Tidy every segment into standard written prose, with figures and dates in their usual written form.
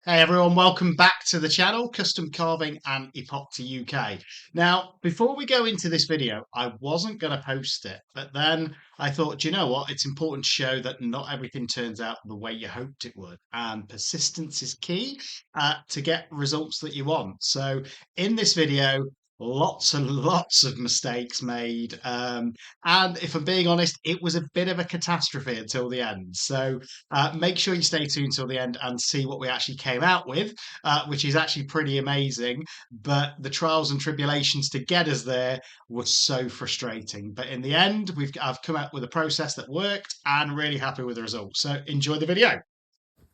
Hey everyone, welcome back to the channel, Custom Carving and Epoxy UK. Now, before we go into this video, I wasn't going to post it, but then I thought, do you know what? It's important to show that not everything turns out the way you hoped it would, and persistence is key to get results that you want. So in this video, lots and lots of mistakes made. And if I'm being honest, it was a bit of a catastrophe until the end. So make sure you stay tuned till the end and see what we actually came out with, which is actually pretty amazing. But the trials and tribulations to get us there were so frustrating. But in the end, I've come up with a process that worked and really happy with the results. So enjoy the video.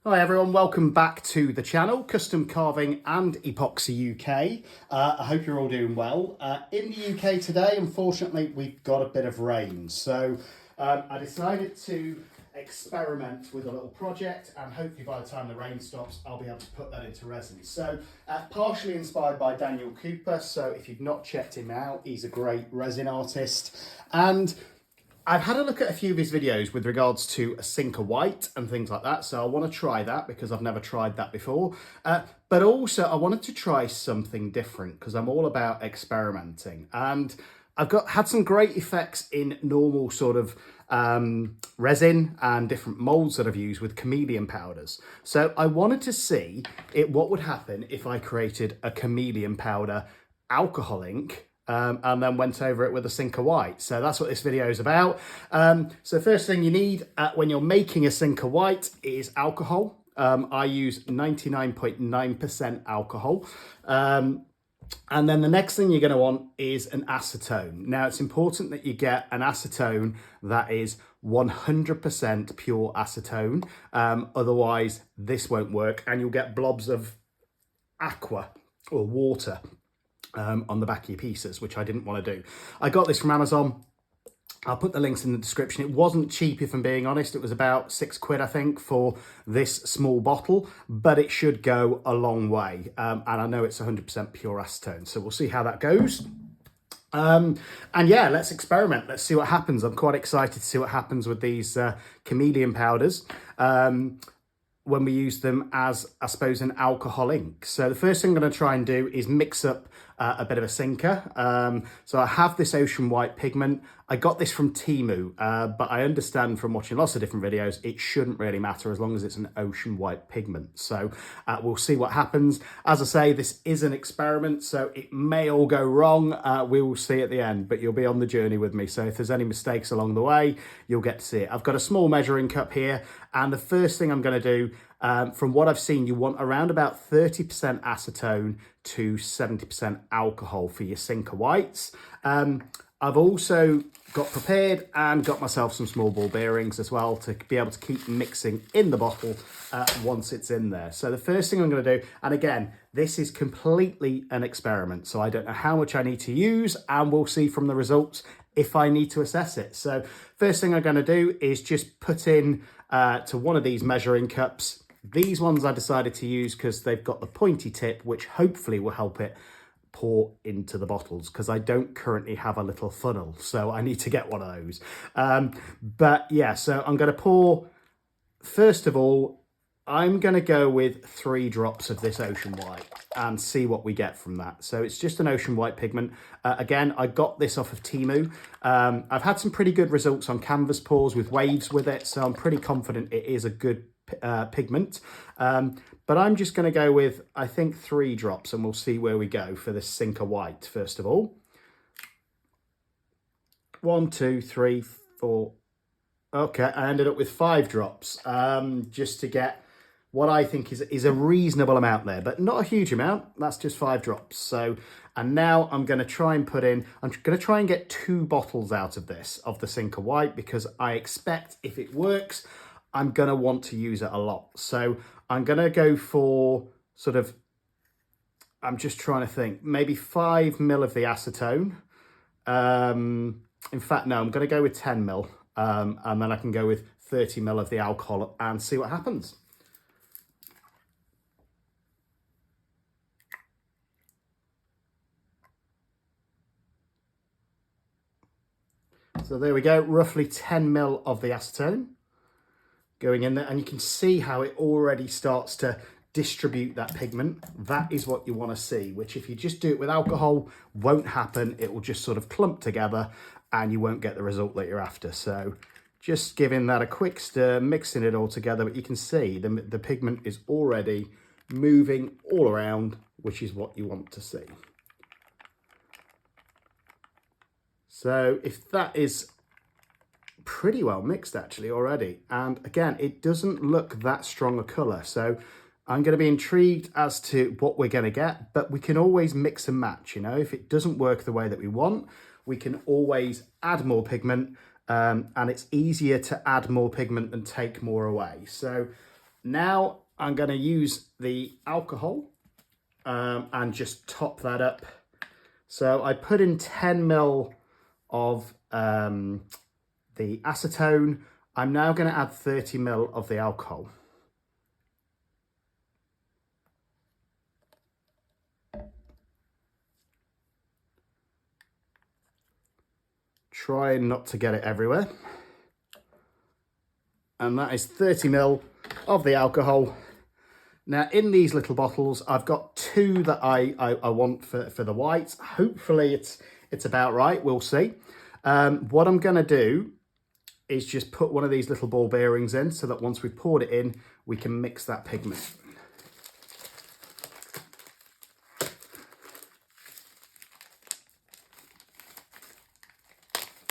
Hi everyone, welcome back to the channel, Custom Carving and Epoxy UK. I hope you're all doing well. In the UK today, unfortunately, we've got a bit of rain. So I decided to experiment with a little project, and hopefully by the time the rain stops, I'll be able to put that into resin. So partially inspired by Daniel Cooper. So if you've not checked him out, he's a great resin artist. And I've had a look at a few of his videos with regards to a sinker white and things like that. So I want to try that because I've never tried that before. But also I wanted to try something different because I'm all about experimenting. And I've had some great effects in normal sort of resin and different molds that I've used with Chameleon powders. So I wanted to see what would happen if I created a Chameleon powder alcohol ink and then went over it with a sinker white. So that's what this video is about. So first thing you need when you're making a sinker white is alcohol. I use 99.9% alcohol. And then the next thing you're going to want is an acetone. Now it's important that you get an acetone that is 100% pure acetone. Otherwise this won't work and you'll get blobs of aqua or water on the back of your pieces, which I didn't want to do. I got this from Amazon. I'll put the links in the description. It wasn't cheap, if I'm being honest. It was about £6, I think, for this small bottle, but it should go a long way. And I know it's 100% pure acetone, so we'll see how that goes. And yeah, let's experiment. Let's see what happens. I'm quite excited to see what happens with these Chameleon powders when we use them as, I suppose, an alcohol ink. So the first thing I'm going to try and do is mix up a bit of a sinker. So I have this ocean white pigment. I got this from Temu, but I understand from watching lots of different videos, it shouldn't really matter as long as it's an ocean white pigment. So we'll see what happens. As I say, this is an experiment, so it may all go wrong. We will see at the end, but you'll be on the journey with me. So if there's any mistakes along the way, you'll get to see it. I've got a small measuring cup here, and the first thing I'm going to do, from what I've seen, you want around about 30% acetone to 70% alcohol for your sinker whites. I've also got prepared and got myself some small ball bearings as well to be able to keep mixing in the bottle once it's in there. So the first thing I'm going to do, and again, this is completely an experiment, so I don't know how much I need to use, and we'll see from the results if I need to assess it. So first thing I'm going to do is just put in to one of these measuring cups. These ones I decided to use because they've got the pointy tip, which hopefully will help it pour into the bottles, because I don't currently have a little funnel, so I need to get one of those. But yeah, so I'm going to pour, first of all, I'm going to go with 3 drops of this ocean white and see what we get from that. So it's just an ocean white pigment. Again, I got this off of Temu. I've had some pretty good results on canvas pours with waves with it, so I'm pretty confident it is a good pigment. But I'm just going to go with, I think, 3 drops, and we'll see where we go for this sinker white first of all. 1, 2, 3, 4. Okay, I ended up with 5 drops, just to get what I think is a reasonable amount there, but not a huge amount. That's just 5 drops. So, and now I'm going to try and I'm going to try and get 2 bottles out of this, of the sinker white, because I expect if it works, I'm going to want to use it a lot. So I'm going to go for sort of, I'm just trying to think, maybe 5 ml of the acetone. In fact, no, I'm going to go with 10 ml. And then I can go with 30 ml of the alcohol and see what happens. So there we go, roughly 10 ml of the acetone going in there, and you can see how it already starts to distribute that pigment. That is what you want to see, which if you just do it with alcohol, won't happen. It will just sort of clump together and you won't get the result that you're after. So just giving that a quick stir, mixing it all together, but you can see the pigment is already moving all around, which is what you want to see. So if that is pretty well mixed actually already, and again, it doesn't look that strong a colour, so I'm going to be intrigued as to what we're going to get, but we can always mix and match, you know. If it doesn't work the way that we want, we can always add more pigment, and it's easier to add more pigment than take more away. So now I'm going to use the alcohol and just top that up. So I put in 10 ml of the acetone. I'm now going to add 30 ml of the alcohol. Try not to get it everywhere. And that is 30 ml of the alcohol. Now in these little bottles, I've got 2 that I want for the whites. Hopefully it's about right, we'll see. What I'm gonna do is just put one of these little ball bearings in so that once we've poured it in, we can mix that pigment.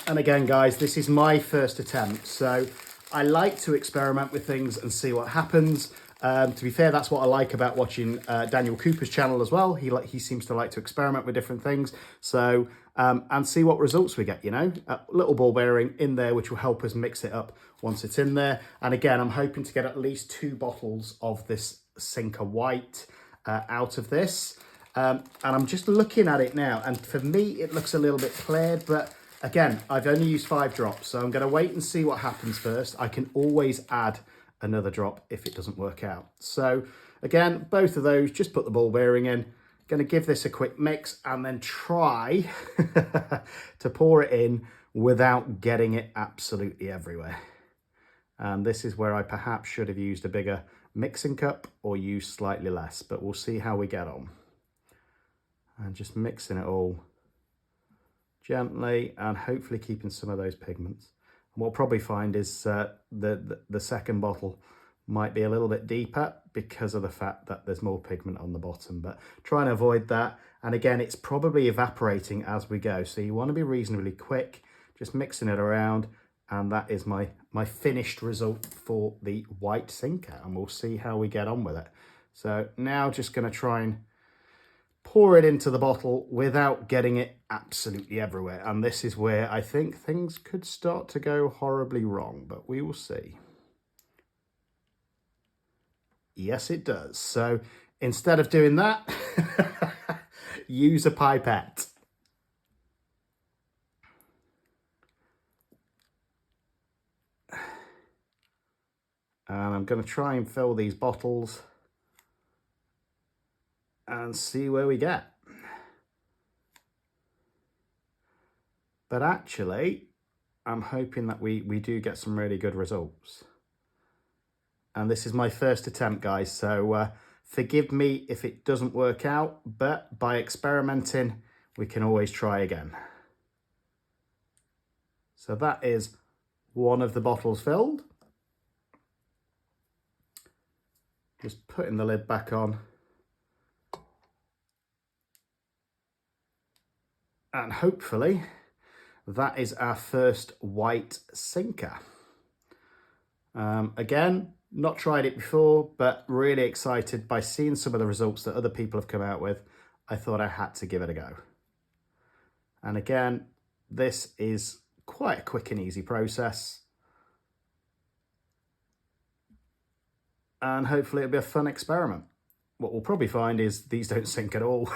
And again, guys, this is my first attempt, so I like to experiment with things and see what happens. To be fair, that's what I like about watching Daniel Cooper's channel as well. He seems to like to experiment with different things, so and see what results we get, you know. A little ball bearing in there, which will help us mix it up once it's in there. And again, I'm hoping to get at least 2 bottles of this Sinker White out of this. And I'm just looking at it now, and for me, it looks a little bit cleared, but again, I've only used 5 drops, so I'm going to wait and see what happens first. I can always add another drop if it doesn't work out. So again, both of those, just put the ball bearing in. Going to give this a quick mix and then try to pour it in without getting it absolutely everywhere. And this is where I perhaps should have used a bigger mixing cup or used slightly less, but we'll see how we get on. And just mixing it all gently and hopefully keeping some of those pigments. And what we'll probably find is the second bottle might be a little bit deeper because of the fact that there's more pigment on the bottom, but try and avoid that. And again, it's probably evaporating as we go, so you want to be reasonably quick, just mixing it around. And that is my finished result for the white Sinker, and we'll see how we get on with it. So now just going to try and pour it into the bottle without getting it absolutely everywhere. And this is where I think things could start to go horribly wrong, but we will see. Yes, it does. So instead of doing that, use a pipette. And I'm going to try and fill these bottles and see where we get. But actually, I'm hoping that we do get some really good results. And this is my first attempt, guys, so forgive me if it doesn't work out, but by experimenting, we can always try again. So that is one of the bottles filled. Just putting the lid back on. And hopefully that is our first white Sinker. Again, not tried it before, but really excited by seeing some of the results that other people have come out with. I thought I had to give it a go. And again, this is quite a quick and easy process. And hopefully it'll be a fun experiment. What we'll probably find is these don't sink at all.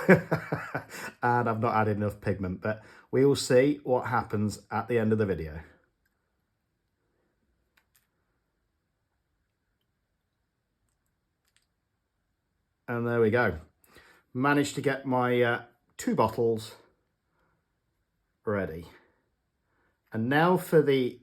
And I've not added enough pigment, but we will see what happens at the end of the video. And there we go. Managed to get my 2 bottles ready. And now for the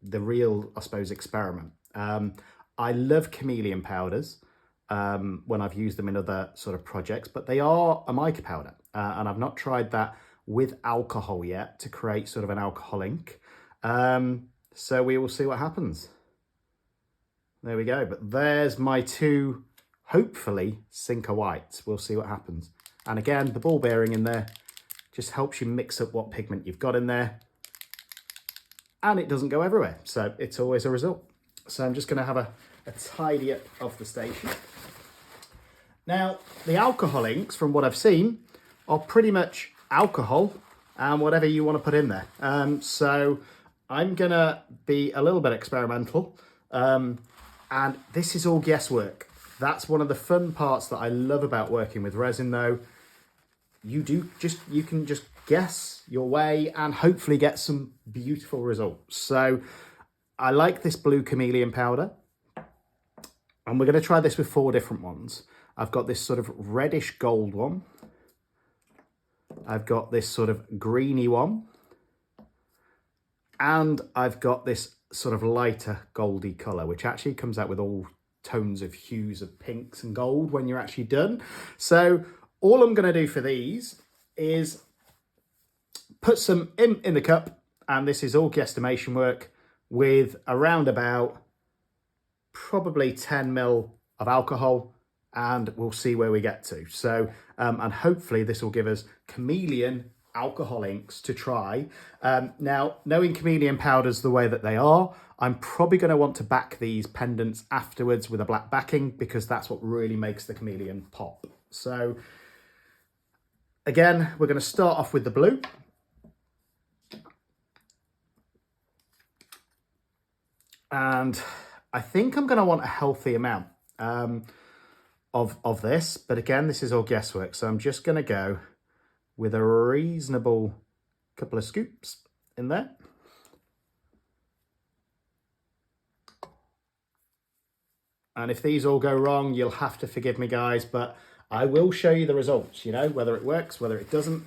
real, I suppose, experiment. I love Chameleon powders. when I've used them in other sort of projects, but they are a mica powder, and I've not tried that with alcohol yet to create sort of an alcohol ink. So we will see what happens. There we go. But there's my two, hopefully, Sinker whites. We'll see what happens. And again, the ball bearing in there just helps you mix up what pigment you've got in there. And it doesn't go everywhere. So it's always a result. So I'm just going to have a tidy up of the station. Now, the alcohol inks, from what I've seen, are pretty much alcohol and whatever you want to put in there. So I'm going to be a little bit experimental. And this is all guesswork. That's one of the fun parts that I love about working with resin, though. You can just guess your way and hopefully get some beautiful results. So I like this blue Chameleon powder. And we're going to try this with 4 different ones. I've got this sort of reddish gold one. I've got this sort of greeny one. And I've got this sort of lighter goldy colour, which actually comes out with all tones of hues of pinks and gold when you're actually done. So all I'm going to do for these is put some in the cup, and this is all guesstimation work, with around about probably 10 ml of alcohol, and we'll see where we get to. So, and hopefully this will give us Chameleon alcohol inks to try. Now, knowing Chameleon powders the way that they are, I'm probably going to want to back these pendants afterwards with a black backing, because that's what really makes the Chameleon pop. So again, we're going to start off with the blue. And I think I'm going to want a healthy amount of this, but again, this is all guesswork. So I'm just going to go with a reasonable couple of scoops in there. And if these all go wrong, you'll have to forgive me, guys, but I will show you the results, you know, whether it works, whether it doesn't,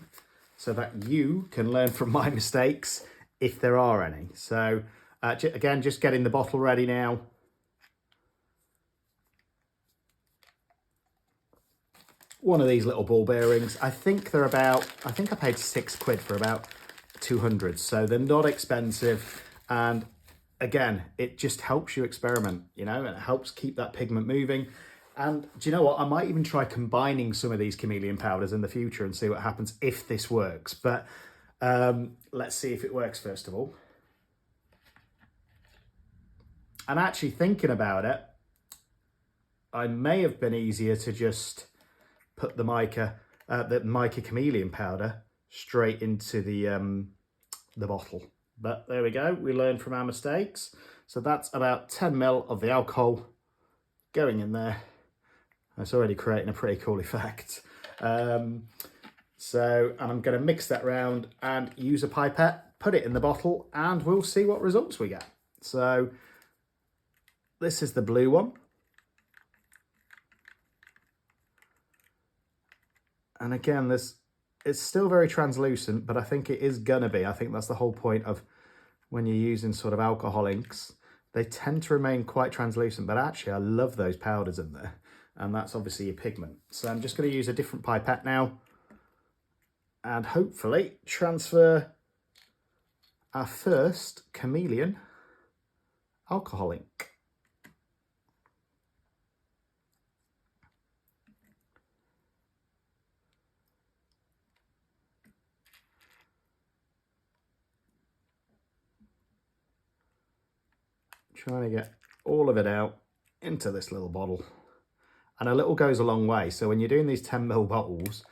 so that you can learn from my mistakes if there are any. So again, just getting the bottle ready now. One of these little ball bearings, I think they're about, I think I paid £6 for about 200. So they're not expensive. And again, it just helps you experiment, you know, and it helps keep that pigment moving. And do you know what? I might even try combining some of these Chameleon powders in the future and see what happens if this works. But let's see if it works first of all. And actually thinking about it, I may have been easier to just put the mica Chameleon powder straight into the bottle. But there we go, we learned from our mistakes. So that's about 10 ml of the alcohol going in there. It's already creating a pretty cool effect. And I'm going to mix that round and use a pipette, put it in the bottle, and we'll see what results we get. So this is the blue one. And again, it's still very translucent, but I think it is gonna be. I think that's the whole point of when you're using sort of alcohol inks. They tend to remain quite translucent, but actually I love those powders in there. And that's obviously your pigment. So I'm just gonna use a different pipette now and hopefully transfer our first Chameleon alcohol ink. Trying to get all of it out into this little bottle. And a little goes a long way. So when you're doing these 10 ml bottles,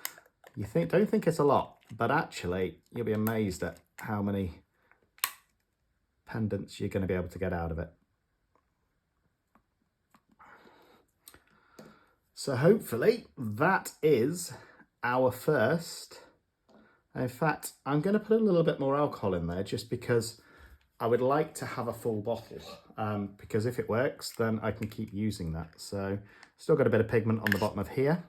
you don't think it's a lot, but actually you'll be amazed at how many pendants you're going to be able to get out of it. So hopefully that is our first. In fact, I'm going to put a little bit more alcohol in there just because I would like to have a full bottle, because if it works, then I can keep using that. So still got a bit of pigment on the bottom of here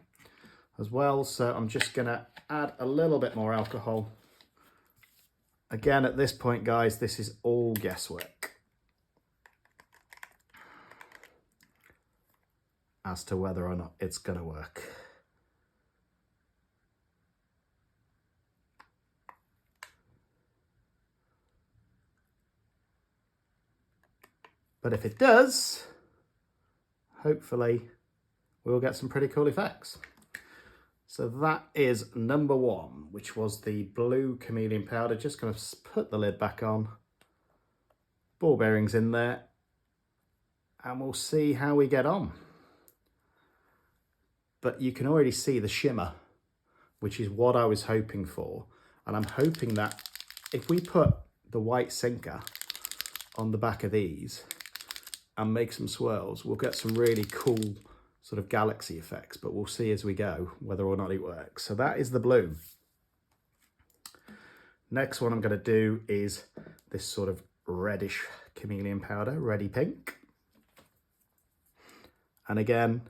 as well. So I'm just going to add a little bit more alcohol. Again, at this point, guys, this is all guesswork. as to whether or not it's going to work. But if it does, hopefully we'll get some pretty cool effects. So that is number one, which was the blue Chameleon powder. Just going to put the lid back on, ball bearings in there, and we'll see how we get on. But you can already see the shimmer, which is what I was hoping for. And I'm hoping that if we put the white sinker on the back of these and make some swirls, we'll get some really cool sort of galaxy effects, but we'll see as we go whether or not it works. So that is the blue. Next one I'm going to do is this sort of reddish Chameleon powder, Ready Pink. And again,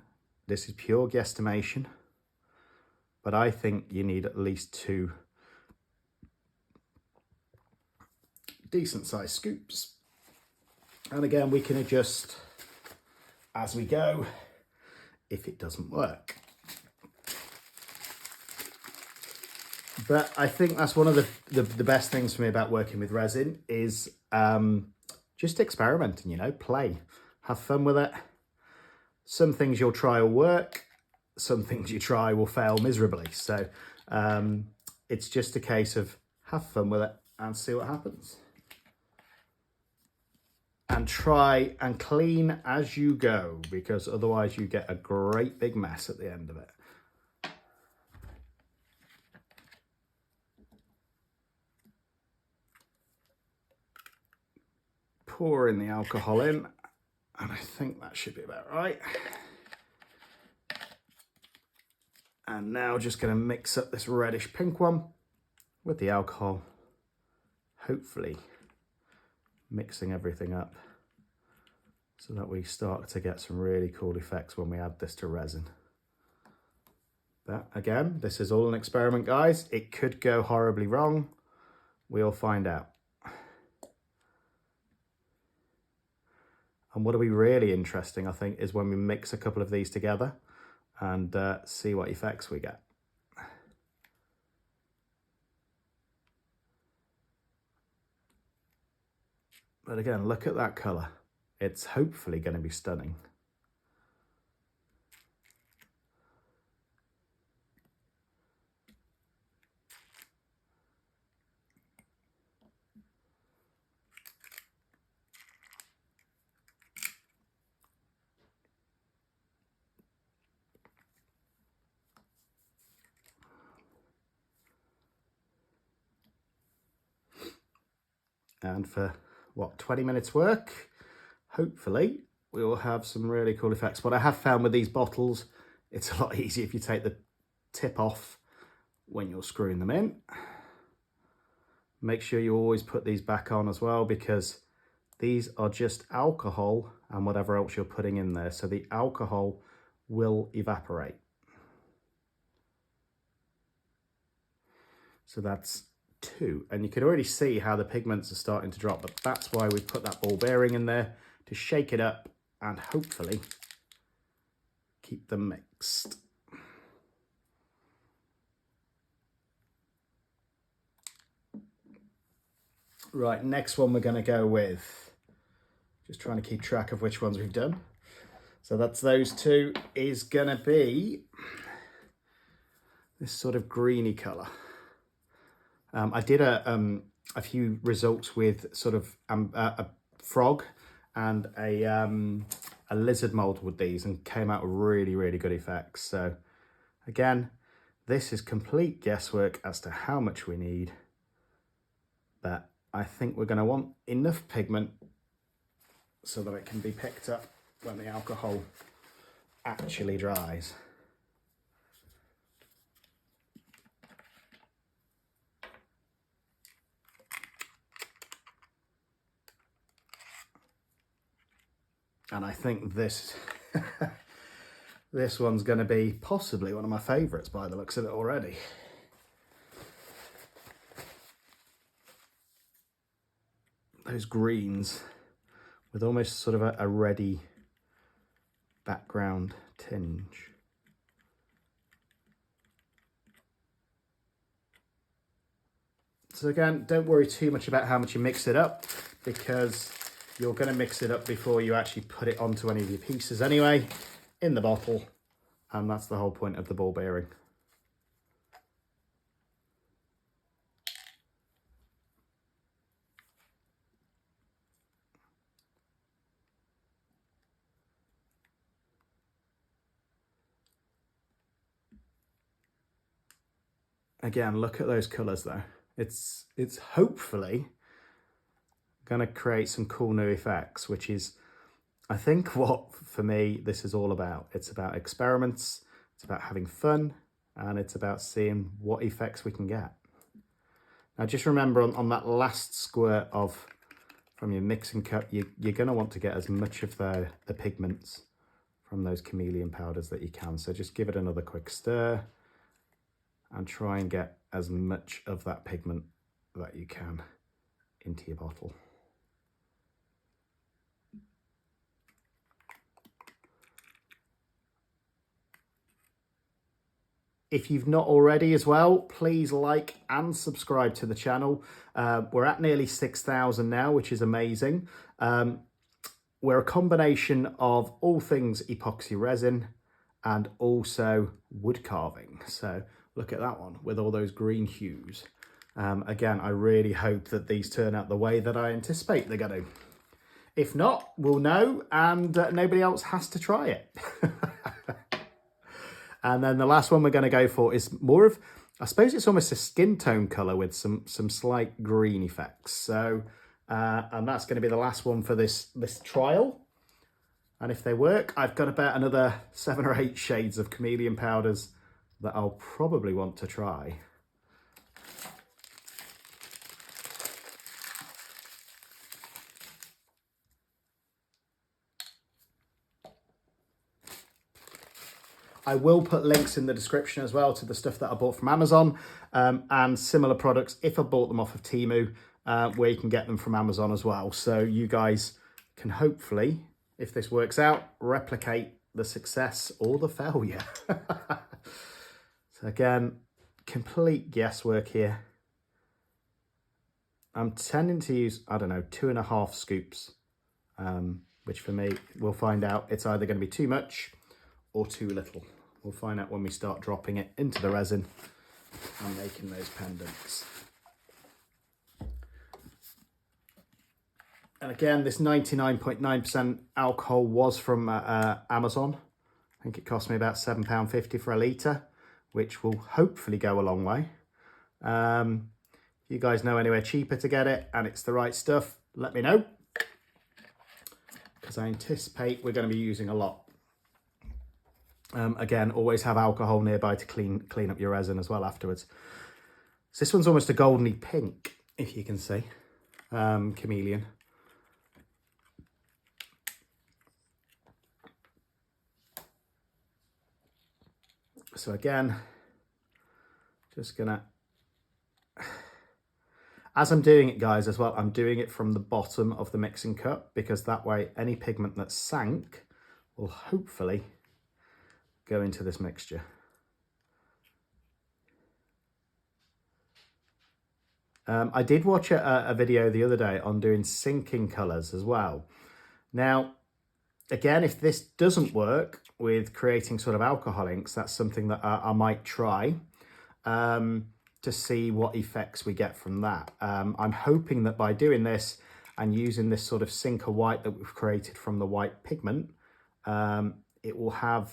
this is pure guesstimation, but I think you need at least 2 decent sized scoops. And again, we can adjust as we go if it doesn't work. But I think that's one of the best things for me about working with resin is just experimenting, you know, play, have fun with it. Some things you'll try will work, some things you try will fail miserably. So it's just a case of have fun with it and see what happens. And try and clean as you go, because otherwise you get a great big mess at the end of it. Pouring the alcohol in, and I think that should be about right. And now just going to mix up this reddish pink one with the alcohol, hopefully mixing everything up so that we start to get some really cool effects when we add this to resin. But again, this is all an experiment, guys. It could go horribly wrong. We'll find out. And what'll be really interesting, I think, is when we mix a couple of these together and see what effects we get. But again, look at that colour. It's hopefully going to be stunning. And for what, 20 minutes work, hopefully we will have some really cool effects. What I have found with these bottles, it's a lot easier if you take the tip off when you're screwing them in. Make sure you always put these back on as well, because these are just alcohol and whatever else you're putting in there. So the alcohol will evaporate. So that's 2, and you can already see how the pigments are starting to drop, but that's why we put that ball bearing in there, to shake it up and hopefully keep them mixed. Right, next one we're going to go with, just trying to keep track of which ones we've done. So that's those 2, is going to be this sort of greeny colour. I did a few results with sort of a frog and a lizard mould with these, and came out with really, really good effects. So again, this is complete guesswork as to how much we need, but I think we're going to want enough pigment so that it can be picked up when the alcohol actually dries. And I think this this one's going to be possibly one of my favourites by the looks of it already. Those greens with almost sort of a reddy background tinge. So again, don't worry too much about how much you mix it up, because you're going to mix it up before you actually put it onto any of your pieces anyway, in the bottle. And that's the whole point of the ball bearing. Again, look at those colours though. It's hopefully going to create some cool new effects, which is, I think, what for me this is all about. It's about experiments, it's about having fun, and it's about seeing what effects we can get. Now just remember on that last squirt from your mixing cup, you're going to want to get as much of the pigments from those Chameleon powders that you can. So just give it another quick stir and try and get as much of that pigment that you can into your bottle. If you've not already as well, please like and subscribe to the channel. We're at nearly 6,000 now, which is amazing. We're a combination of all things epoxy resin and also wood carving. So look at that one with all those green hues. Again, I really hope that these turn out the way that I anticipate they're going to. If not, we'll know, and nobody else has to try it. And then the last one we're going to go for is more of, I suppose it's almost a skin tone colour with some slight green effects. So, and that's going to be the last one for this trial. And if they work, I've got about another 7 or 8 shades of Chameleon powders that I'll probably want to try. I will put links in the description as well to the stuff that I bought from Amazon and similar products if I bought them off of Temu, where you can get them from Amazon as well. So you guys can hopefully, if this works out, replicate the success or the failure. So again, complete guesswork here. I'm tending to use, I don't know, 2.5 scoops, which for me, we'll find out it's either going to be too much or too little. We'll find out when we start dropping it into the resin and making those pendants. And again, this 99.9% alcohol was from Amazon. I think it cost me about £7.50 for a litre, which will hopefully go a long way. If you guys know anywhere cheaper to get it and it's the right stuff, let me know, because I anticipate we're going to be using a lot. Again, always have alcohol nearby to clean up your resin as well afterwards. So this one's almost a goldeny pink, if you can see, Chameleon. So again, just gonna, as I'm doing it guys as well, I'm doing it from the bottom of the mixing cup, because that way any pigment that's sank will hopefully go into this mixture. I did watch a video the other day on doing sinking colours as well. Now, again, if this doesn't work with creating sort of alcohol inks, that's something that I might try to see what effects we get from that. I'm hoping that by doing this and using this sort of sinker white that we've created from the white pigment, it will have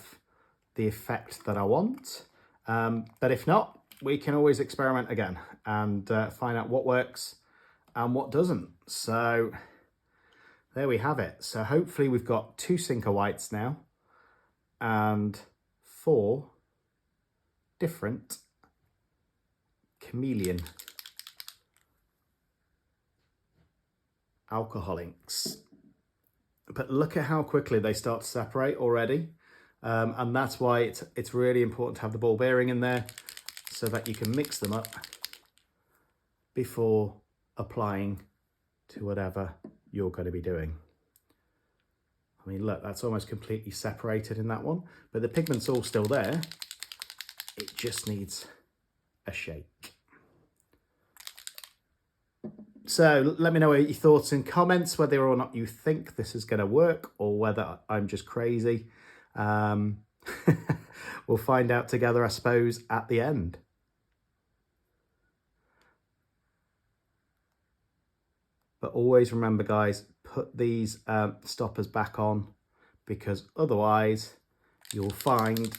the effect that I want. But if not, we can always experiment again and find out what works and what doesn't. So there we have it. So hopefully we've got 2 sinker whites now and 4 different Chameleon alcohol inks. But look at how quickly they start to separate already. And that's why it's really important to have the ball bearing in there, so that you can mix them up before applying to whatever you're going to be doing. I mean, look, that's almost completely separated in that one, but the pigment's all still there. It just needs a shake. So let me know your thoughts in comments, whether or not you think this is going to work or whether I'm just crazy. We'll find out together, I suppose, at the end. But always remember, guys, put these stoppers back on, because otherwise you'll find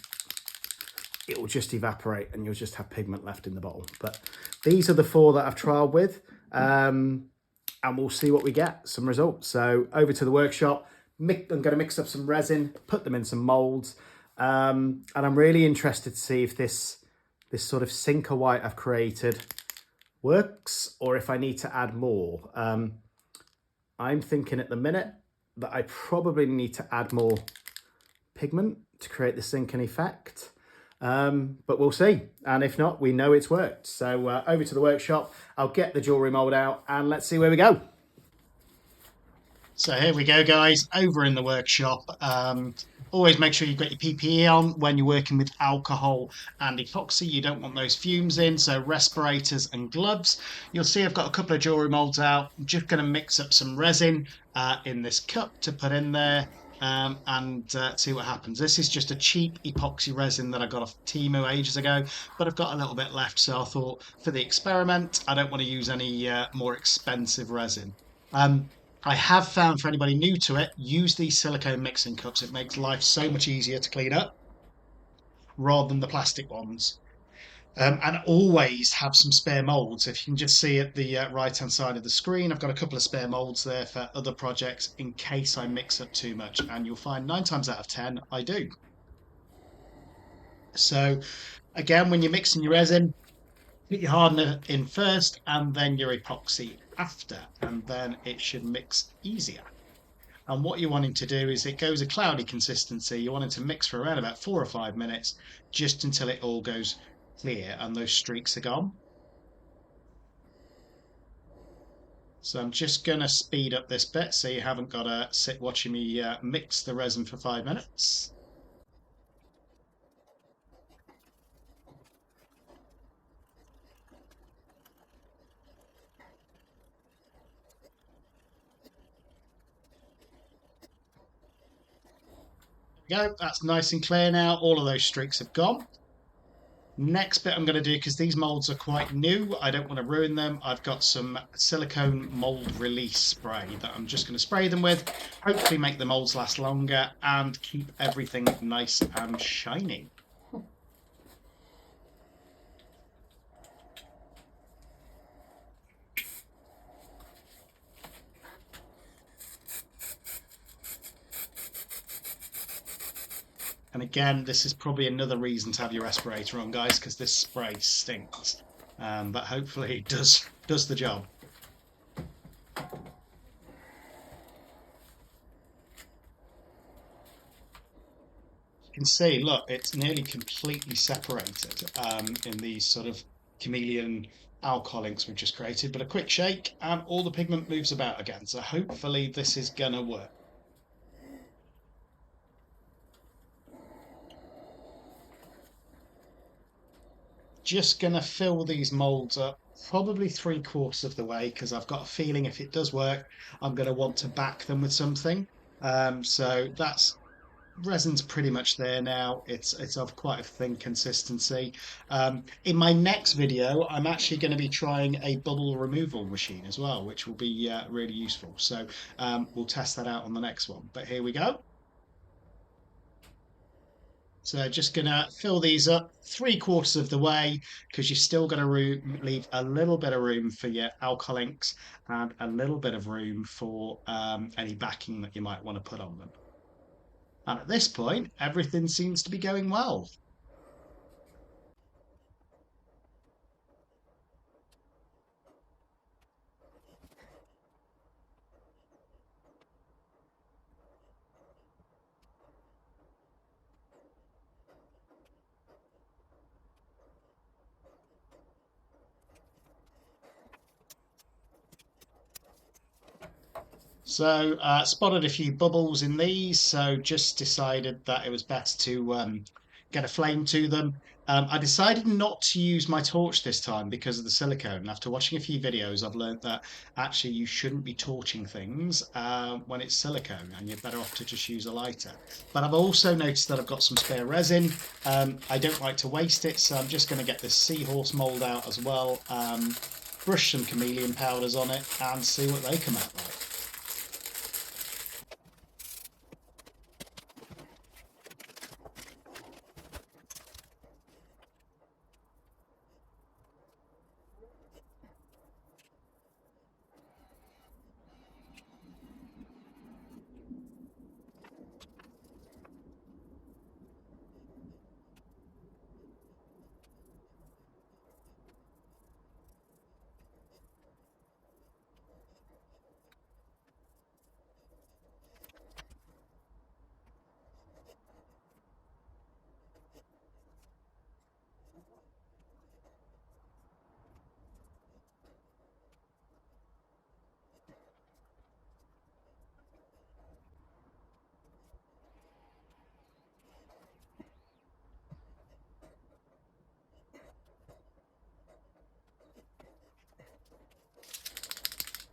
it will just evaporate and you'll just have pigment left in the bottle. But these are the 4 that I've trialed with, and we'll see what we get, some results. So over to the workshop. I'm going to mix up some resin, put them in some molds, and I'm really interested to see if this sort of sinker white I've created works, or if I need to add more. I'm thinking at the minute that I probably need to add more pigment to create the sinking effect, but we'll see. And if not, we know it's worked. So over to the workshop, I'll get the jewellery mould out and let's see where we go. So here we go, guys, over in the workshop. Always make sure you've got your PPE on when you're working with alcohol and epoxy. You don't want those fumes in, so respirators and gloves. You'll see I've got a couple of jewellery moulds out. I'm just going to mix up some resin in this cup to put in there, and see what happens. This is just a cheap epoxy resin that I got off Temu ages ago, but I've got a little bit left, so I thought for the experiment, I don't want to use any more expensive resin. I have found, for anybody new to it, use these silicone mixing cups. It makes life so much easier to clean up rather than the plastic ones. And always have some spare molds. If you can just see at the right-hand side of the screen, I've got a couple of spare molds there for other projects in case I mix up too much. And you'll find 9 times out of 10, I do. So again, when you're mixing your resin, put your hardener in first and then your epoxy after, and then it should mix easier. And what you're wanting to do is it goes a cloudy consistency. You want it to mix for around about 4 or 5 minutes, just until it all goes clear and those streaks are gone. So I'm just going to speed up this bit so you haven't got to sit watching me mix the resin for 5 minutes. There we go, that's nice and clear now. All of those streaks have gone. Next bit I'm going to do, because these molds are quite new, I don't want to ruin them. I've got some silicone mold release spray that I'm just going to spray them with, hopefully make the molds last longer and keep everything nice and shiny. And again, this is probably another reason to have your respirator on, guys, because this spray stinks. But hopefully it does the job. You can see, look, it's nearly completely separated in these sort of chameleon alcohol inks we've just created. But a quick shake and all the pigment moves about again. So hopefully this is gonna work. Just going to fill these molds up probably 3/4 of the way, because I've got a feeling if it does work, I'm going to want to back them with something. So that's resin's pretty much there now. It's of quite a thin consistency. In my next video, I'm actually going to be trying a bubble removal machine as well, which will be really useful. So we'll test that out on the next one. But here we go. So just gonna fill these up 3/4 of the way, because you're still gonna leave a little bit of room for your alcohol inks and a little bit of room for any backing that you might want to put on them. And at this point, everything seems to be going well. So spotted a few bubbles in these, so just decided that it was better to get a flame to them. I decided not to use my torch this time because of the silicone. After watching a few videos, I've learned that actually you shouldn't be torching things when it's silicone, and you're better off to just use a lighter. But I've also noticed that I've got some spare resin. I don't like to waste it, so I'm just going to get this seahorse mold out as well. Brush some chameleon powders on it and see what they come out like.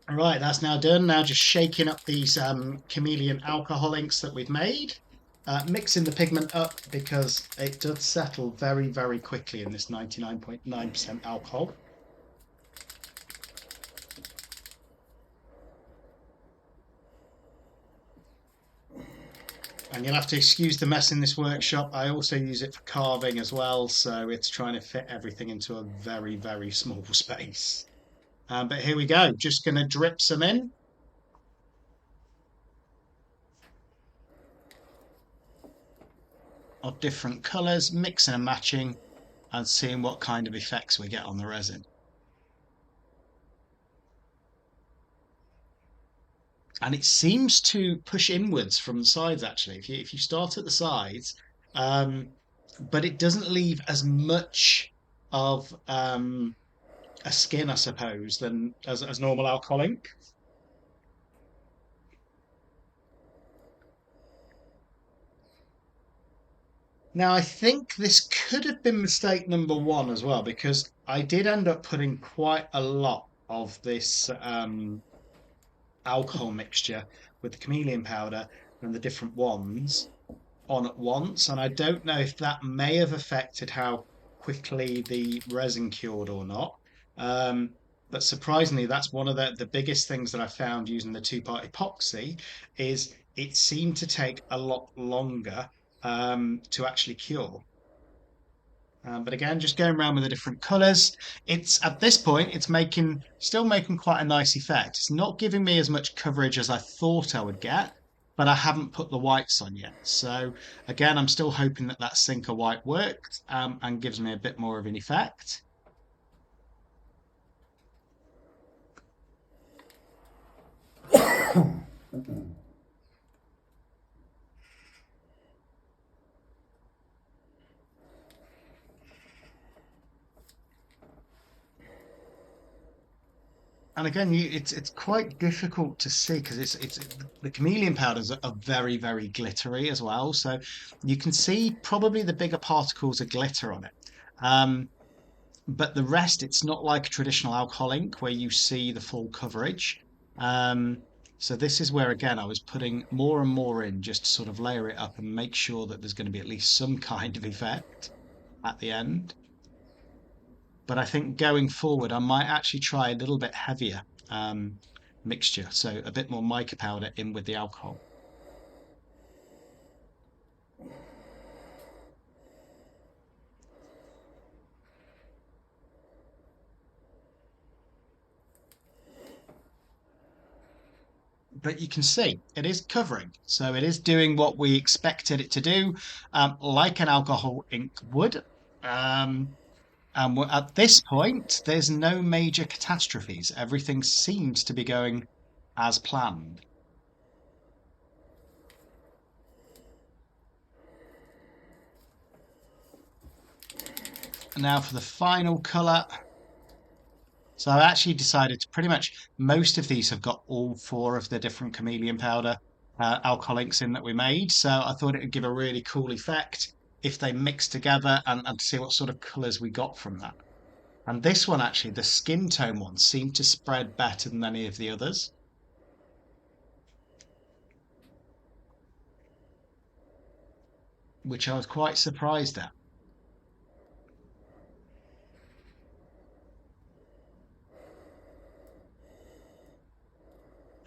Right, that's now done. Now just shaking up these chameleon alcohol inks that we've made, mixing the pigment up because it does settle very, very quickly in this 99.9% alcohol. And you'll have to excuse the mess in this workshop. I also use it for carving as well, so it's trying to fit everything into a very, very small space. But here we go, just going to drip some in. Of different colours, mixing and matching, and seeing what kind of effects we get on the resin. And it seems to push inwards from the sides actually. If you start at the sides, but it doesn't leave as much of a skin, I suppose, than as normal alcohol ink. Now, I think this could have been mistake number one as well, because I did end up putting quite a lot of this alcohol mixture with the chameleon powder and the different ones on at once. And I don't know if that may have affected how quickly the resin cured or not. But surprisingly, that's one of the biggest things that I found using the two-part epoxy is it seemed to take a lot longer to actually cure. But again, just going around with the different colors. It's at this point, it's still making quite a nice effect. It's not giving me as much coverage as I thought I would get, but I haven't put the whites on yet. So again, I'm still hoping that that sinker white worked and gives me a bit more of an effect. And again, it's quite difficult to see because it's the chameleon powders are very, very glittery as well. So you can see probably the bigger particles of glitter on it. But the rest, it's not like a traditional alcohol ink where you see the full coverage. So this is where, again, I was putting more and more in just to sort of layer it up and make sure that there's going to be at least some kind of effect at the end. But I think going forward, I might actually try a little bit heavier mixture. So a bit more mica powder in with the alcohol. But you can see it is covering. So it is doing what we expected it to do, like an alcohol ink would. And at this point, there's no major catastrophes. Everything seems to be going as planned. Now for the final colour. So I actually decided to pretty much, most of these have got all four of the different chameleon powder alcohol inks in that we made. So I thought it would give a really cool effect if they mix together and see what sort of colours we got from that. And this one actually, the skin tone one, seemed to spread better than any of the others, which I was quite surprised at.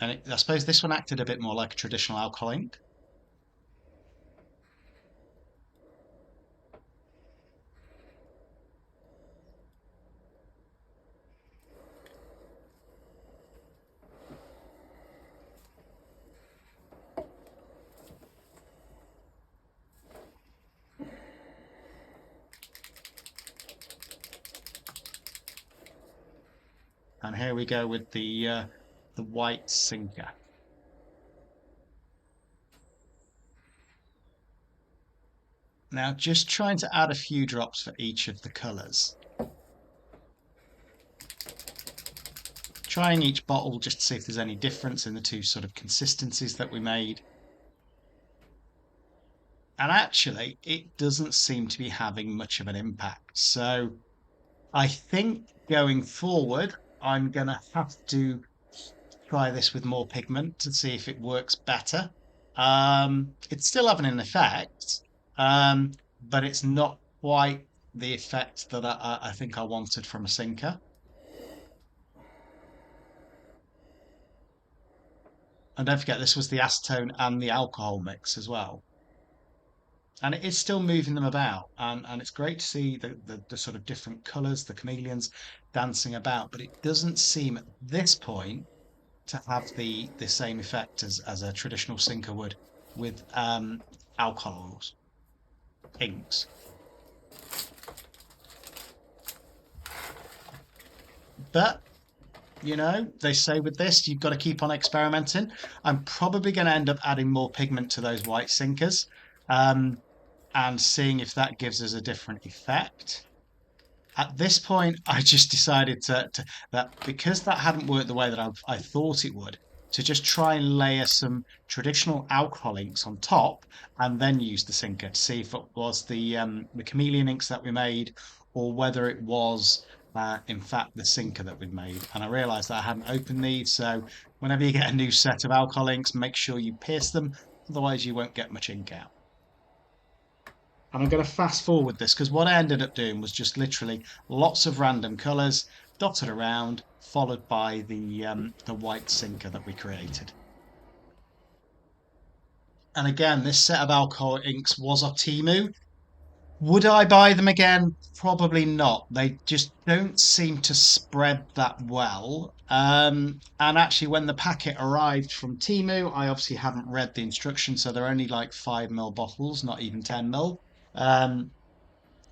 And I suppose this one acted a bit more like a traditional alcohol ink. And here we go with the white sinker. Now just trying to add a few drops for each of the colours. Trying each bottle just to see if there's any difference in the two sort of consistencies that we made. And actually, it doesn't seem to be having much of an impact. So I think going forward, I'm going to have to try this with more pigment to see if it works better. It's still having an effect, but it's not quite the effect that I think I wanted from a sinker. And don't forget, this was the acetone and the alcohol mix as well. And it is still moving them about, and it's great to see the sort of different colours, the chameleons dancing about, but it doesn't seem at this point to have the same effect as a traditional sinker would with alcohols, inks. But you know, they say with this, you've got to keep on experimenting. I'm probably going to end up adding more pigment to those white sinkers, and seeing if that gives us a different effect. At this point, I just decided that because that hadn't worked the way that I thought it would, to just try and layer some traditional alcohol inks on top, and then use the sinker to see if it was the chameleon inks that we made, or whether it was in fact the sinker that we'd made. And I realised that I hadn't opened these, so whenever you get a new set of alcohol inks, make sure you pierce them, otherwise you won't get much ink out. And I'm going to fast forward this because what I ended up doing was just literally lots of random colours dotted around, followed by the white sinker that we created. And again, this set of alcohol inks was off Temu. Would I buy them again? Probably not. They just don't seem to spread that well. And actually, when the packet arrived from Temu, I obviously haven't read the instructions, so they're only like 5 ml bottles, not even 10 ml. Um,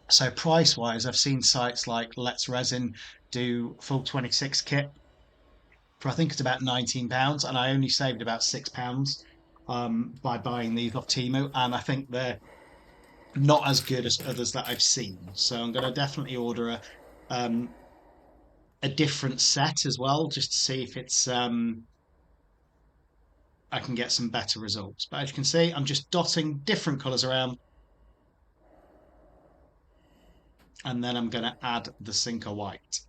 So price wise, I've seen sites like Let's Resin do full 26 kit for I think it's about £19, and I only saved about £6 by buying these off Temu, and I think they're not as good as others that I've seen. So I'm going to definitely order a different set as well, just to see if it's I can get some better results. But as you can see, I'm just dotting different colours around, and then I'm going to add the sinker white.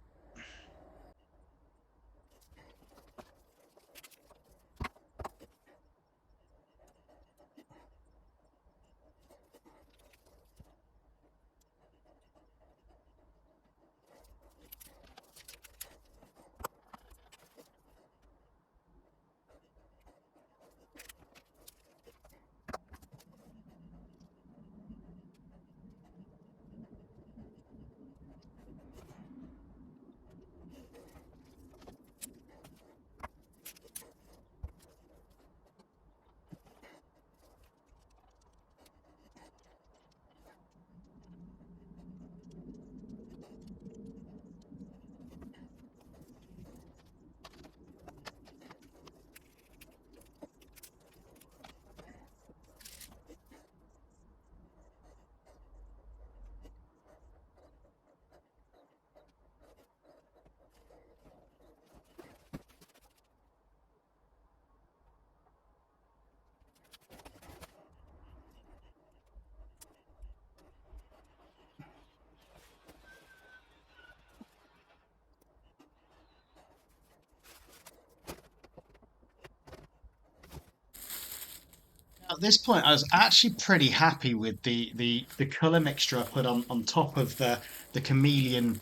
at this point, I was actually pretty happy with the color mixture I put on top of the Chameleon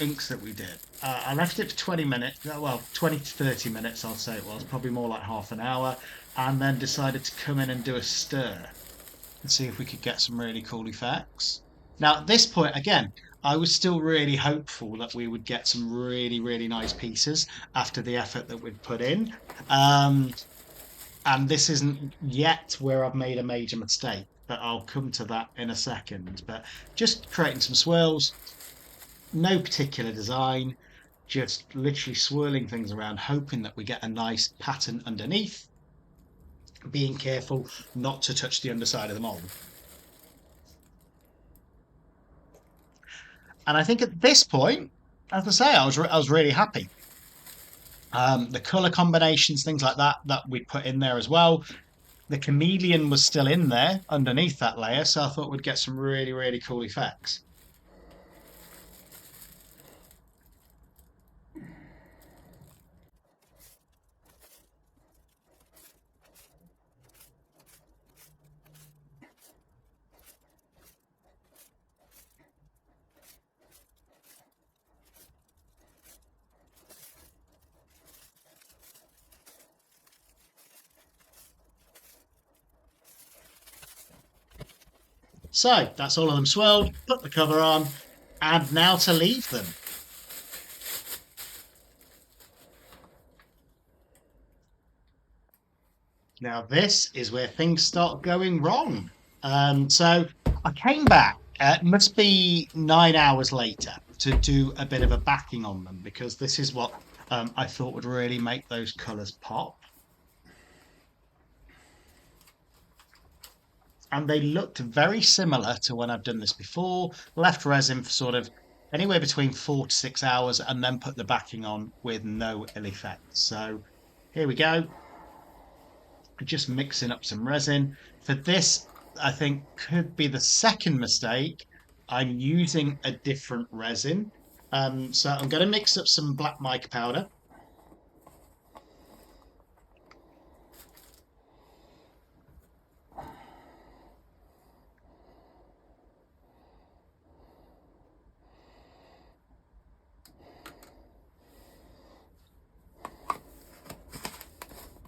inks that we did. I left it for 20 minutes, well, 20 to 30 minutes, I'll say it was, probably more like half an hour, and then decided to come in and do a stir and see if we could get some really cool effects. Now, at this point, again, I was still really hopeful that we would get some really, really nice pieces after the effort that we'd put in. Um, and this isn't yet where I've made a major mistake, but I'll come to that in a second. But just creating some swirls, no particular design, just literally swirling things around, hoping that we get a nice pattern underneath, being careful not to touch the underside of the mold. And I think at this point, as I say, I was really happy. The color combinations, things like that we put in there as well. The Chameleon was still in there underneath that layer, so I thought we'd get some really, really cool effects. So that's all of them swirled, put the cover on, and now to leave them. Now this is where things start going wrong. So I came back, it must be 9 hours later, to do a bit of a backing on them, because this is what I thought would really make those colours pop. And they looked very similar to when I've done this before. Left resin for sort of anywhere between 4 to 6 hours and then put the backing on with no ill effects. So here we go. Just mixing up some resin. For this, I think could be the second mistake. I'm using a different resin. So I'm going to mix up some black mica powder.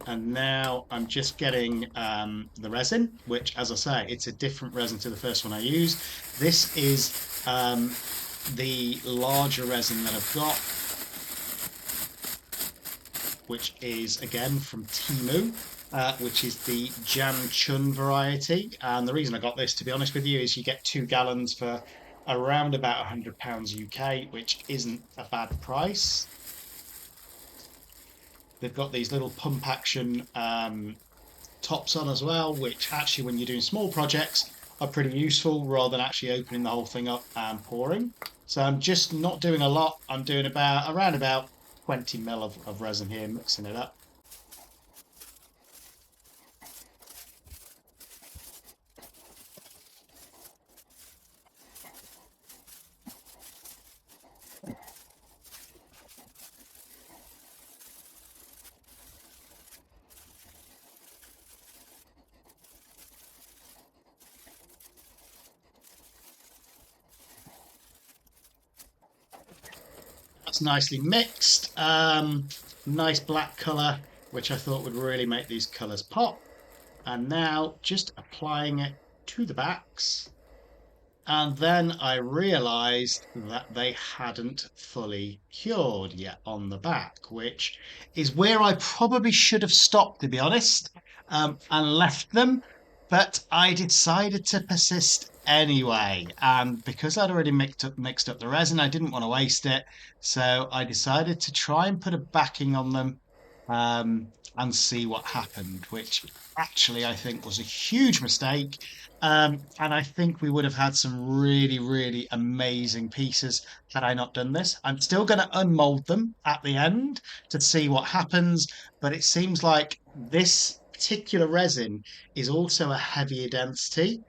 And now I'm just getting the resin, which, as I say, it's a different resin to the first one I used. This is the larger resin that I've got, which is, again, from Timu, which is the Jan Chun variety. And the reason I got this, to be honest with you, is you get 2 gallons for around about £100 UK, which isn't a bad price. They've got these little pump action tops on as well, which actually, when you're doing small projects, are pretty useful rather than actually opening the whole thing up and pouring. So I'm just not doing a lot. I'm doing around about 20 ml of resin here, mixing it up. That's nicely mixed. Nice black colour, which I thought would really make these colours pop. And now just applying it to the backs. And then I realised that they hadn't fully cured yet on the back, which is where I probably should have stopped, to be honest, and left them. But I decided to persist anyway. And because I'd already mixed up the resin, I didn't want to waste it. So I decided to try and put a backing on them and see what happened, which actually I think was a huge mistake. And I think we would have had some really, really amazing pieces had I not done this. I'm still going to unmold them at the end to see what happens, but it seems like this particular resin is also a heavier density.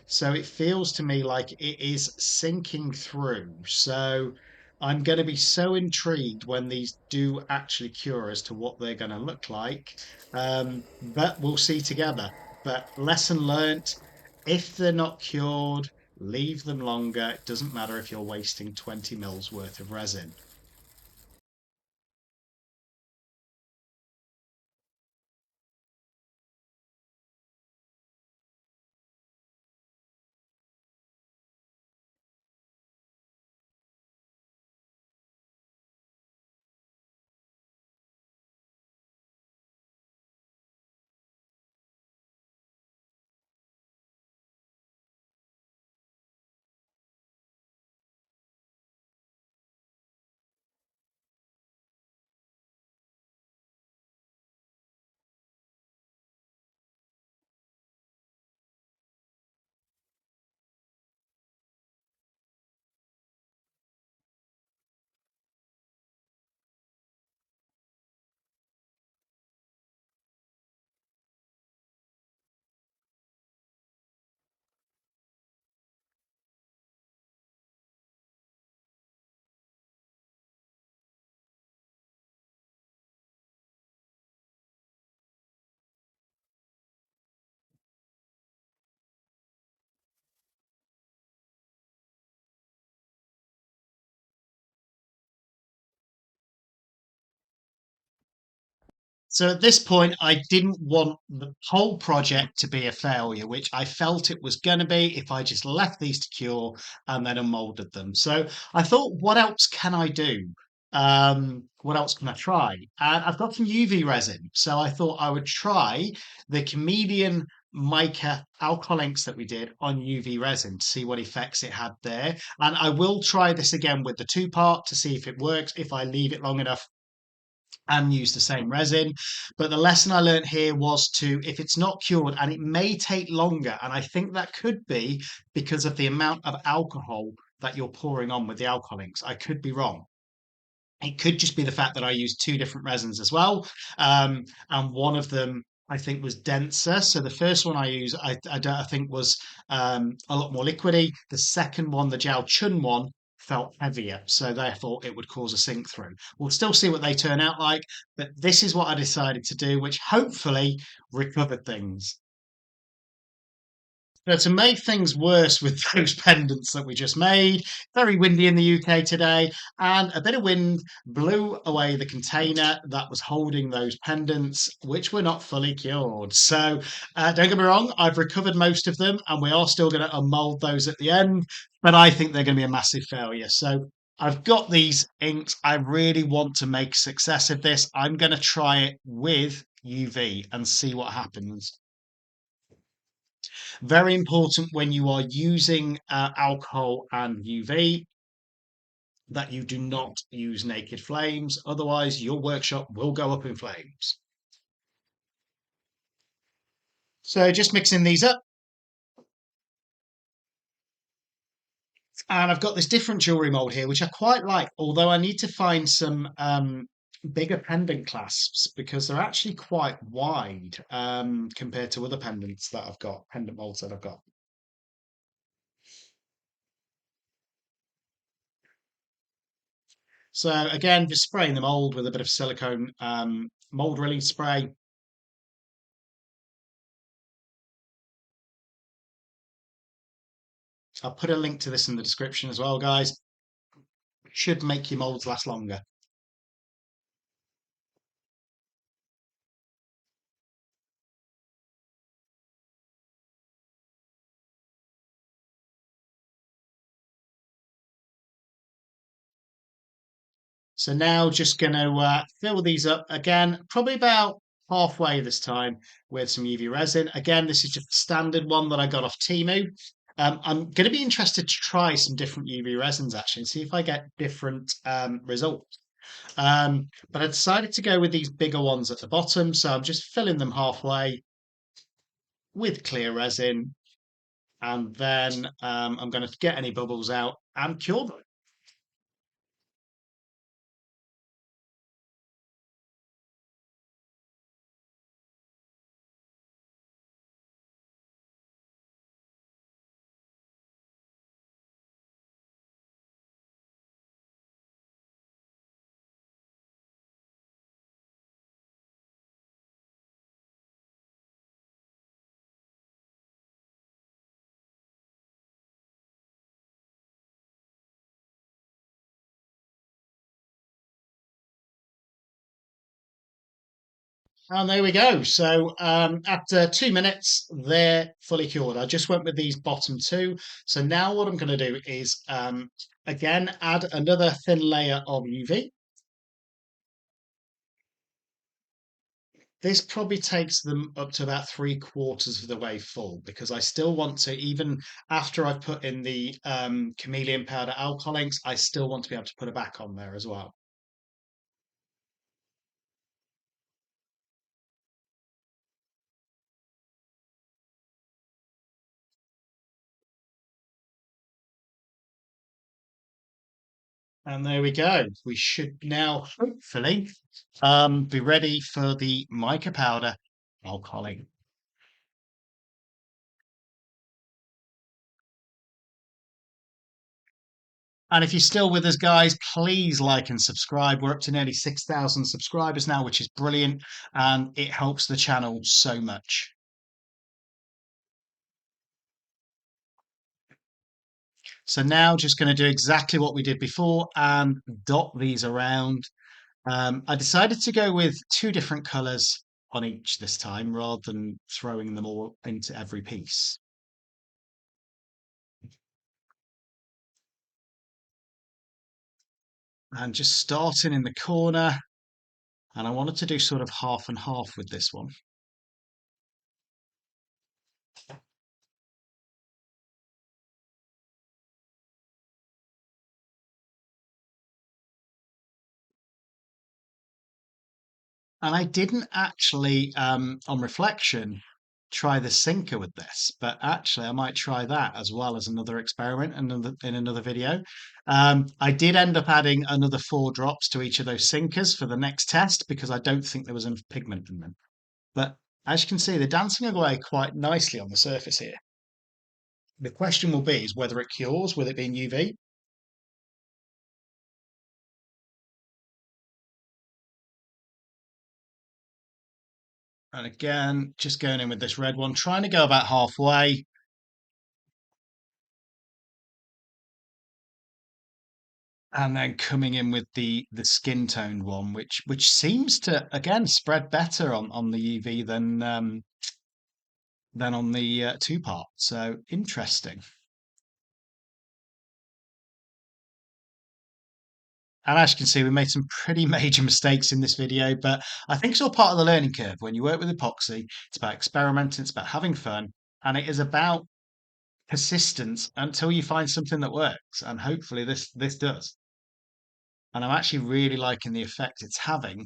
So it feels to me like it is sinking through. So I'm going to be so intrigued when these do actually cure as to what they're going to look like. But we'll see together. But lesson learnt, if they're not cured, leave them longer. It doesn't matter if you're wasting 20 mils worth of resin. So at this point, I didn't want the whole project to be a failure, which I felt it was going to be if I just left these to cure and then unmolded them. So I thought, what else can I do? What else can I try? And I've got some UV resin. So I thought I would try the Chameleon mica alcohol inks that we did on UV resin to see what effects it had there. And I will try this again with the two part to see if it works, if I leave it long enough and use the same resin. But the lesson I learned here was to, if it's not cured, and it may take longer, and I think that could be because of the amount of alcohol that you're pouring on with the alcohol inks. I could be wrong. It could just be the fact that I used two different resins as well. And one of them I think was denser. So the first one I used, I think was a lot more liquidy. The second one, the Jiao Chun one, felt heavier. So therefore it would cause a sink through. We'll still see what they turn out like, but this is what I decided to do, which hopefully recovered things. Now, to make things worse with those pendants that we just made, very windy in the UK today, and a bit of wind blew away the container that was holding those pendants, which were not fully cured. So, don't get me wrong, I've recovered most of them, and we are still going to unmold those at the end, but I think they're going to be a massive failure. So, I've got these inks. I really want to make success of this. I'm going to try it with UV and see what happens. Very important when you are using alcohol and UV that you do not use naked flames. Otherwise, your workshop will go up in flames. So just mixing these up. And I've got this different jewelry mold here, which I quite like, although I need to find some bigger pendant clasps because they're actually quite wide compared to other pendants that I've got, pendant molds that I've got. So again, just spraying the mold with a bit of silicone mold release spray. I'll put a link to this in the description as well, guys. Should make your molds last longer. So now just going to fill these up again, probably about halfway this time with some UV resin. Again, this is just a standard one that I got off Temu. I'm going to be interested to try some different UV resins actually and see if I get different results. But I decided to go with these bigger ones at the bottom. So I'm just filling them halfway with clear resin. And then I'm going to get any bubbles out and cure them. And there we go. So after 2 minutes, they're fully cured. I just went with these bottom two. So now what I'm going to do is, again, add another thin layer of UV. This probably takes them up to about 3/4 of the way full because I still want to, even after I've put in the Chameleon powder alcohol inks, I still want to be able to put it back on there as well. And there we go. We should now hopefully be ready for the mica powder alcohol ink. And if you're still with us, guys, please like and subscribe. We're up to nearly 6,000 subscribers now, which is brilliant. And it helps the channel so much. So now just going to do exactly what we did before and dot these around. I decided to go with two different colors on each this time rather than throwing them all into every piece. And just starting in the corner. And I wanted to do sort of half and half with this one. And I didn't actually, on reflection, try the sinker with this, but actually I might try that as well as another experiment in another video. I did end up adding another 4 drops to each of those sinkers for the next test because I don't think there was enough pigment in them. But as you can see, they're dancing away quite nicely on the surface here. The question will be is whether it cures with it being UV. And again, just going in with this red one, trying to go about halfway. And then coming in with the skin toned one, which seems to again spread better on the UV than on the 2-part. So interesting. And as you can see, we made some pretty major mistakes in this video, but I think it's all part of the learning curve. When you work with epoxy, it's about experimenting, it's about having fun, and it is about persistence until you find something that works. And hopefully this does. And I'm actually really liking the effect it's having.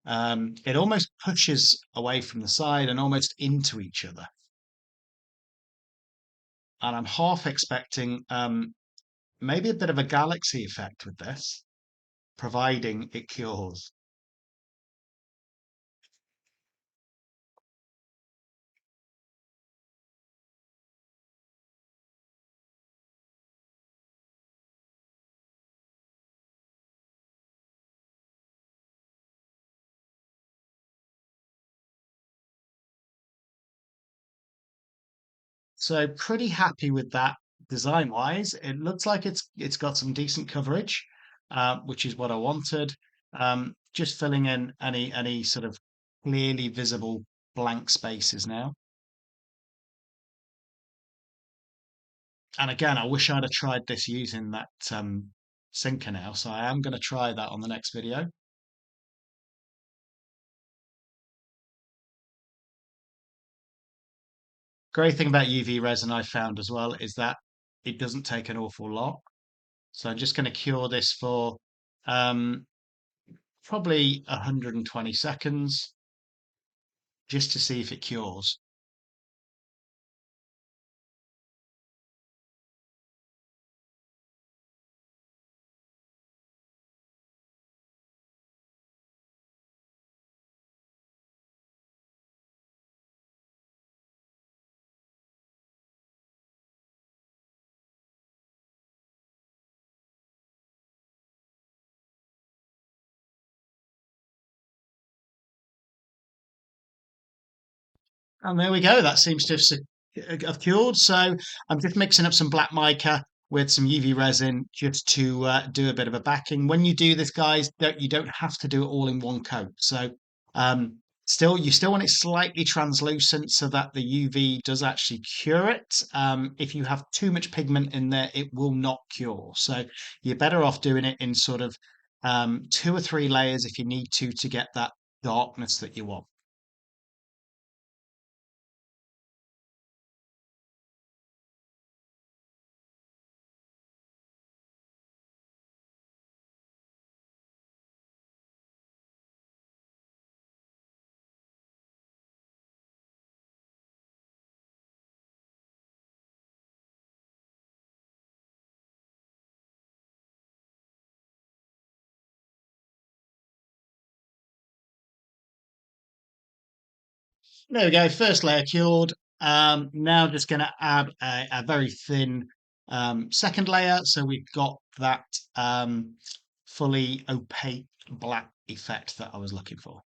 It almost pushes away from the side and almost into each other. And I'm half expecting maybe a bit of a galaxy effect with this, providing it cures. So pretty happy with that design wise. It looks like it's got some decent coverage, which is what I wanted. Just filling in any sort of clearly visible blank spaces now. And again, I wish I'd have tried this using that sinker now. So I am going to try that on the next video. Great thing about UV resin I found as well is that it doesn't take an awful lot. So I'm just going to cure this for um, probably 120 seconds just to see if it cures. And there we go. That seems to have cured. So I'm just mixing up some black mica with some UV resin just to do a bit of a backing. When you do this, guys, you don't have to do it all in one coat. So You still want it slightly translucent so that the UV does actually cure it. If you have too much pigment in there, it will not cure. So you're better off doing it in sort of 2 or 3 layers if you need to get that darkness that you want. There we go. First layer cured. Now just going to add a very thin second layer. So we've got that fully opaque black effect that I was looking for.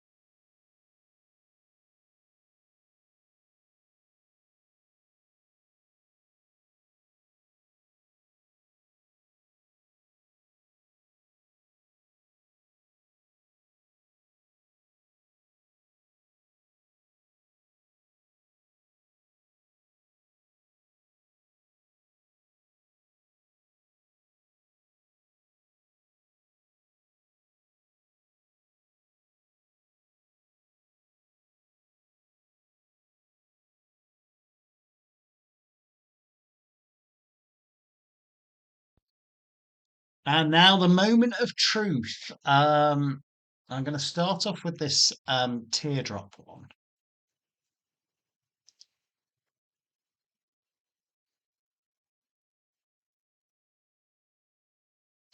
And now the moment of truth. I'm going to start off with this teardrop one.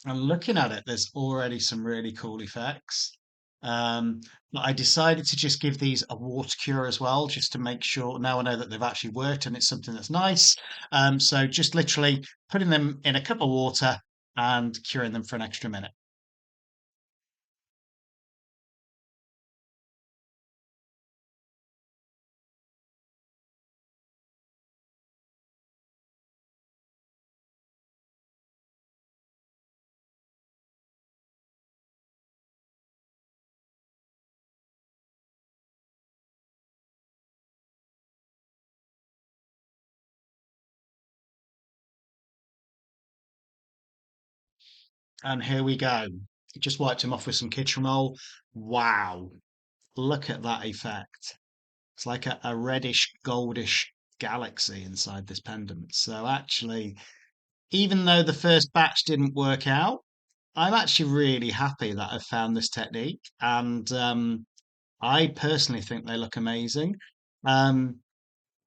And looking at it, there's already some really cool effects. Um, but I decided to just give these a water cure as well, just to make sure now I know that they've actually worked and it's something that's nice. So just literally putting them in a cup of water and curing them for an extra minute. And here we go. Just wiped them off with some kitchen roll. Wow, look at that effect. It's like a reddish, goldish galaxy inside this pendant. So actually, even though the first batch didn't work out, I'm actually really happy that I've found this technique. And I personally think they look amazing. Um,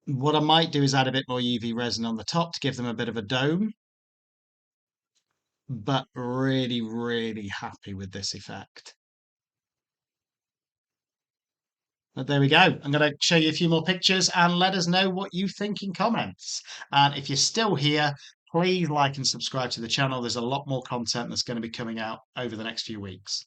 what I might do is add a bit more UV resin on the top to give them a bit of a dome, but really, really happy with this effect. But there we go. I'm going to show you a few more pictures and let us know what you think in comments. And if you're still here, please like and subscribe to the channel. There's a lot more content that's going to be coming out over the next few weeks.